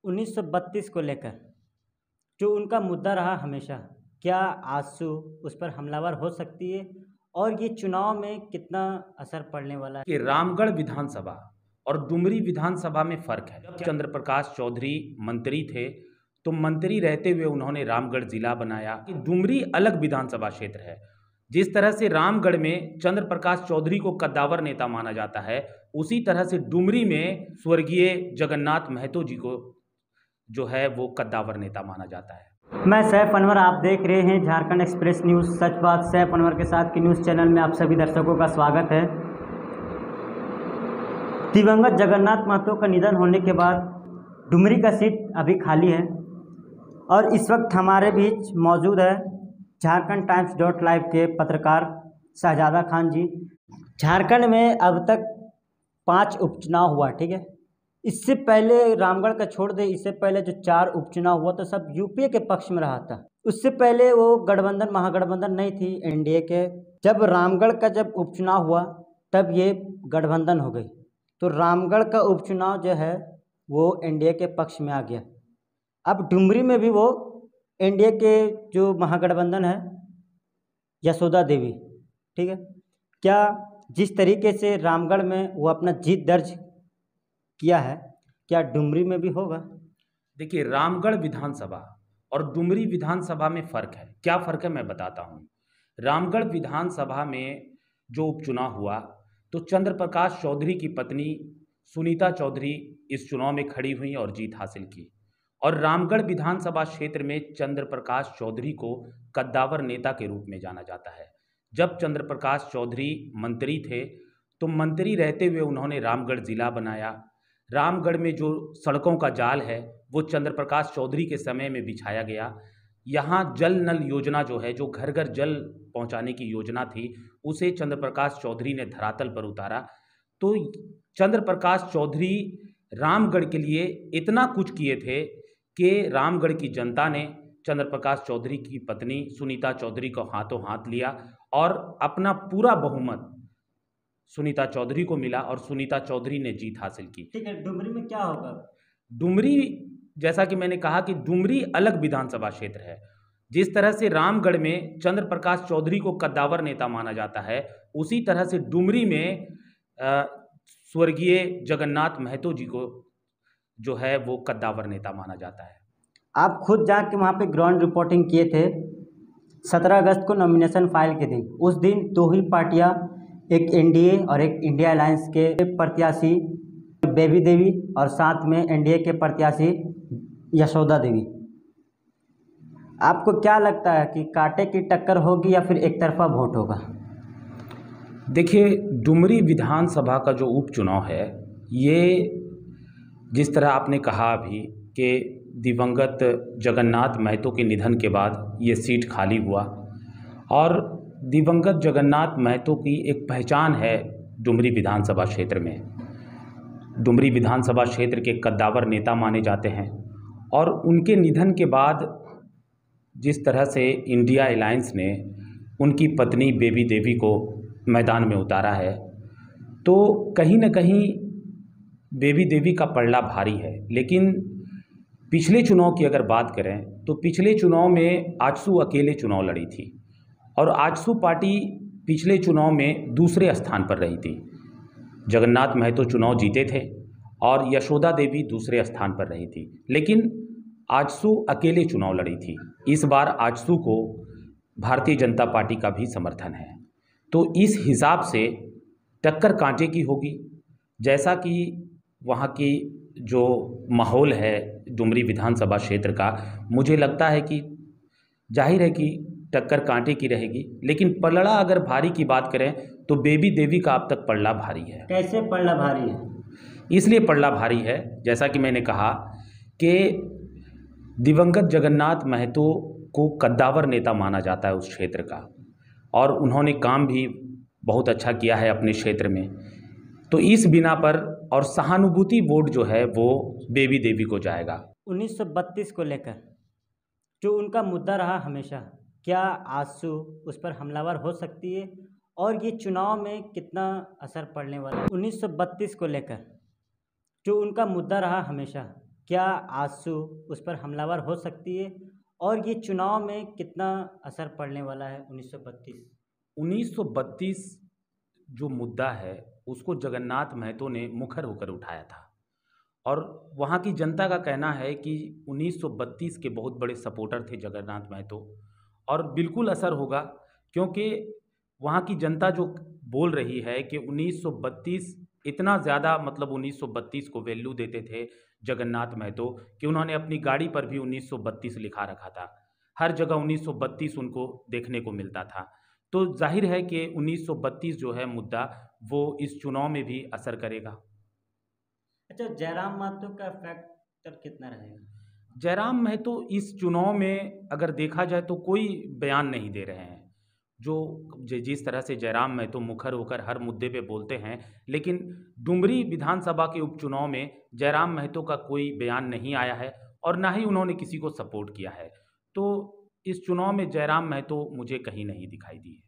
1932 को लेकर जो उनका मुद्दा रहा हमेशा, क्या आजसू उस पर हमलावर हो सकती है और ये चुनाव में कितना असर पड़ने वाला है? कि रामगढ़ विधानसभा और डुमरी विधानसभा में फर्क है। जब चंद्र प्रकाश चौधरी मंत्री थे तो मंत्री रहते हुए उन्होंने रामगढ़ जिला बनाया। कि डुमरी अलग विधानसभा क्षेत्र है। जिस तरह से रामगढ़ में चंद्र प्रकाश चौधरी को कद्दावर नेता माना जाता है, उसी तरह से डुमरी में स्वर्गीय जगन्नाथ महतो जी को जो है वो कद्दावर नेता माना जाता है। मैं सैफ अनवर, आप देख रहे हैं झारखंड एक्सप्रेस न्यूज़ सच बात सैफ अनवर के साथ की न्यूज़ चैनल में आप सभी दर्शकों का स्वागत है। दिवंगत जगन्नाथ महतो का निधन होने के बाद डुमरी का सीट अभी खाली है और इस वक्त हमारे बीच मौजूद है झारखंड टाइम्स .लाइव के पत्रकार शहजादा खान जी। झारखंड में अब तक 5 उपचुनाव हुआ, ठीक है। इससे पहले रामगढ़ का छोड़ दे, इससे पहले जो 4 उपचुनाव हुआ तो सब यूपीए के पक्ष में रहा था। उससे पहले वो गठबंधन महागठबंधन नहीं थी एनडीए के। जब रामगढ़ का जब उपचुनाव हुआ तब ये गठबंधन हो गई, तो रामगढ़ का उपचुनाव जो है वो एनडीए के पक्ष में आ गया। अब डुमरी में भी वो एनडीए के जो महागठबंधन है यशोदा देवी, ठीक है। क्या जिस तरीके से रामगढ़ में वो अपना जीत दर्ज किया है, क्या डुमरी में भी होगा? देखिए, रामगढ़ विधानसभा और डुमरी विधानसभा में फ़र्क है। क्या फ़र्क है मैं बताता हूँ। रामगढ़ विधानसभा में जो उपचुनाव हुआ तो चंद्र प्रकाश चौधरी की पत्नी सुनीता चौधरी इस चुनाव में खड़ी हुई और जीत हासिल की। और रामगढ़ विधानसभा क्षेत्र में चंद्र प्रकाश चौधरी को कद्दावर नेता के रूप में जाना जाता है। जब चंद्र प्रकाश चौधरी मंत्री थे तो मंत्री रहते हुए उन्होंने रामगढ़ जिला बनाया। रामगढ़ में जो सड़कों का जाल है वो चंद्र प्रकाश चौधरी के समय में बिछाया गया। यहाँ जल नल योजना जो है, जो घर घर जल पहुँचाने की योजना थी, उसे चंद्र प्रकाश चौधरी ने धरातल पर उतारा। तो चंद्र प्रकाश चौधरी रामगढ़ के लिए इतना कुछ किए थे कि रामगढ़ की जनता ने चंद्र प्रकाश चौधरी की पत्नी सुनीता चौधरी को हाथों हाथ लिया और अपना पूरा बहुमत सुनीता चौधरी को मिला और सुनीता चौधरी ने जीत हासिल की। ठीक है, डुमरी में क्या होगा? डुमरी, जैसा कि मैंने कहा कि डुमरी अलग विधानसभा क्षेत्र है। जिस तरह से रामगढ़ में चंद्र प्रकाश चौधरी को कद्दावर नेता माना जाता है, उसी तरह से डुमरी में स्वर्गीय जगन्नाथ महतो जी को जो है वो कद्दावर नेता माना जाता है। आप खुद जाके वहाँ पे ग्राउंड रिपोर्टिंग किए थे 17 अगस्त को नॉमिनेशन फाइल के दिन। उस दिन 2 ही पार्टियाँ, एक एनडीए और एक इंडिया अलायंस के प्रत्याशी बेबी देवी और साथ में एनडीए के प्रत्याशी यशोदा देवी। आपको क्या लगता है कि कांटे की टक्कर होगी या फिर एक तरफा वोट होगा? देखिए, डुमरी विधानसभा का जो उपचुनाव है, ये जिस तरह आपने कहा अभी कि दिवंगत जगन्नाथ महतो के निधन के बाद ये सीट खाली हुआ और दिवंगत जगन्नाथ महतो की एक पहचान है डुमरी विधानसभा क्षेत्र में। डुमरी विधानसभा क्षेत्र के कद्दावर नेता माने जाते हैं और उनके निधन के बाद जिस तरह से इंडिया अलायंस ने उनकी पत्नी बेबी देवी को मैदान में उतारा है, तो कहीं न कहीं बेबी देवी का पलड़ा भारी है। लेकिन पिछले चुनाव की अगर बात करें तो पिछले चुनाव में आजसू अकेले चुनाव लड़ी थी और आजसू पार्टी पिछले चुनाव में दूसरे स्थान पर रही थी। जगन्नाथ महतो चुनाव जीते थे और यशोदा देवी दूसरे स्थान पर रही थी, लेकिन आजसू अकेले चुनाव लड़ी थी। इस बार आजसू को भारतीय जनता पार्टी का भी समर्थन है, तो इस हिसाब से टक्कर कांटे की होगी। जैसा कि वहाँ की जो माहौल है डुमरी विधानसभा क्षेत्र का, मुझे लगता है कि जाहिर है कि टक्कर कांटे की रहेगी। लेकिन पलड़ा अगर भारी की बात करें तो बेबी देवी का अब तक पलड़ा भारी है। कैसे पलड़ा भारी है? इसलिए पलड़ा भारी है, जैसा कि मैंने कहा कि दिवंगत जगन्नाथ महतो को कद्दावर नेता माना जाता है उस क्षेत्र का और उन्होंने काम भी बहुत अच्छा किया है अपने क्षेत्र में। तो इस बिना पर और सहानुभूति वोट जो है वो बेबी देवी को जाएगा। 1932 को लेकर जो उनका मुद्दा रहा हमेशा, क्या आजसू उस पर हमलावर हो सकती है और ये चुनाव में कितना असर पड़ने वाला है? 1932 को लेकर जो उनका मुद्दा रहा हमेशा, क्या आजसू उस पर हमलावर हो सकती है, और ये चुनाव में कितना असर पड़ने वाला है 1932? 1932 जो मुद्दा है उसको जगन्नाथ महतो ने मुखर होकर उठाया था, और वहाँ की जनता का कहना है कि 1932 के बहुत बड़े सपोर्टर थे जगन्नाथ महतो, और बिल्कुल असर होगा, क्योंकि वहाँ की जनता जो बोल रही है कि 1932 इतना ज़्यादा, मतलब 1932 को वैल्यू देते थे जगन्नाथ महतो कि उन्होंने अपनी गाड़ी पर भी 1932 लिखा रखा था। हर जगह 1932 उनको देखने को मिलता था। तो जाहिर है कि 1932 जो है मुद्दा, वो इस चुनाव में भी असर करेगा। अच्छा, जयराम माथुर का फैक्टर कितना रहेगा? जयराम महतो इस चुनाव में अगर देखा जाए तो कोई बयान नहीं दे रहे हैं। जो जिस तरह से जयराम महतो मुखर होकर हर मुद्दे पे बोलते हैं, लेकिन डुमरी विधानसभा के उपचुनाव में जयराम महतो का कोई बयान नहीं आया है, और ना ही उन्होंने किसी को सपोर्ट किया है। तो इस चुनाव में जयराम महतो मुझे कहीं नहीं दिखाई दिए।